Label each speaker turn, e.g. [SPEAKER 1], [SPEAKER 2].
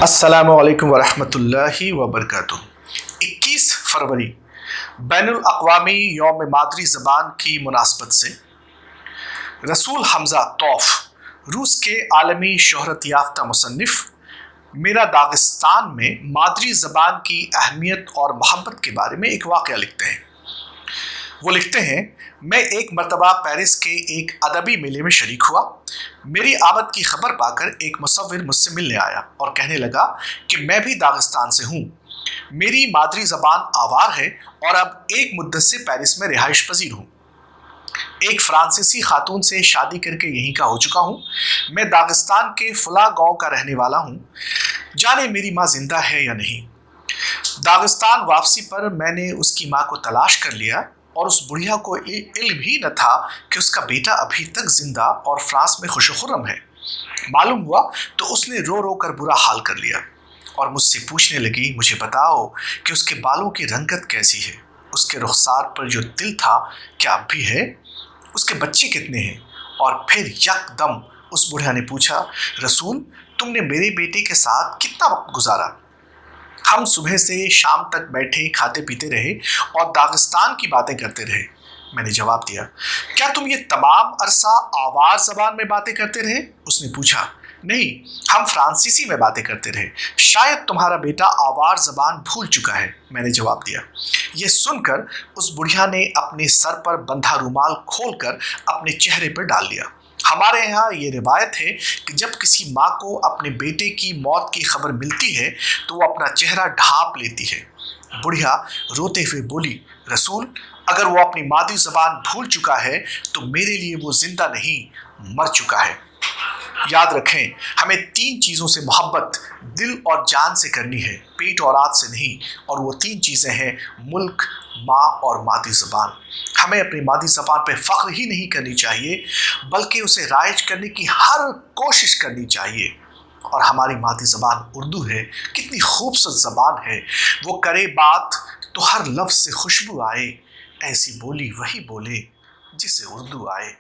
[SPEAKER 1] अस्सलामुअलैकुम वरहमतुल्लाहि वबरकातुह। 21 फरवरी बैनुल अक़वामी यौम मादरी ज़बान की मुनासबत से रसूल हमज़ा तौफ़ रूस के आलमी शोहरत याफ्ता मुसन्निफ़ मेरा दागिस्तान में मादरी ज़बान की अहमियत और मोहब्बत के बारे में एक वाक़या लिखते हैं। वो लिखते हैं, मैं एक मरतबा पेरिस के एक अदबी मेले में शरीक हुआ। मेरी आमद की खबर पाकर एक मुसव्विर मुझसे मिलने आया और कहने लगा कि मैं भी दागिस्तान से हूँ। मेरी मादरी ज़बान आवार है और अब एक मुद्दत से पेरिस में रिहाइश पजीर हूँ। एक फ्रांसीसी खातून से शादी करके यहीं का हो चुका हूँ। मैं दागिस्तान के फला गांव का रहने वाला हूँ। जाने मेरी माँ जिंदा है या नहीं। दागिस्तान वापसी पर मैंने उसकी माँ को तलाश कर लिया और उस बुढ़िया को इल्म ही न था कि उसका बेटा अभी तक जिंदा और फ्रांस में खुशखुर्रम है। मालूम हुआ तो उसने रो रो कर बुरा हाल कर लिया और मुझसे पूछने लगी, मुझे बताओ कि उसके बालों की रंगत कैसी है, उसके रुखसार पर जो तिल था क्या अब भी है, उसके बच्चे कितने हैं। और फिर यकदम उस बुढ़िया ने पूछा, रसूल, तुमने मेरे बेटे के साथ कितना वक्त गुजारा। हम सुबह से शाम तक बैठे खाते पीते रहे और दागिस्तान की बातें करते रहे। मैंने जवाब दिया, क्या तुम ये तमाम अरसा आवार ज़बान में बातें करते रहे। उसने पूछा, नहीं, हम फ्रांसीसी में बातें करते रहे। शायद तुम्हारा बेटा आवार ज़बान भूल चुका है। मैंने जवाब दिया। ये सुनकर उस बुढ़िया ने अपने सर पर बंधा रुमाल खोलकर अपने चेहरे पर डाल लिया। हमारे यहाँ ये रिवायत है कि जब किसी माँ को अपने बेटे की मौत की खबर मिलती है तो वो अपना चेहरा ढांप लेती है। बुढ़िया रोते हुए बोली, रसूल, अगर वो अपनी मादरी ज़बान भूल चुका है तो मेरे लिए वो जिंदा नहीं, मर चुका है। याद रखें, हमें 3 चीज़ों से मोहब्बत दिल और जान से करनी है, पेट और आँत से नहीं। और वो 3 चीज़ें हैं मुल्क, माँ और मादरी ज़बान। हमें अपनी मादरी ज़बान पर फ़ख्र ही नहीं करनी चाहिए बल्कि उसे राइज करने की हर कोशिश करनी चाहिए। और हमारी मादरी ज़बान उर्दू है, कितनी खूबसूरत ज़बान है। वो करे बात तो हर लफ्ज़ से खुशबू आए, ऐसी बोली वही बोले जिसे उर्दू आए।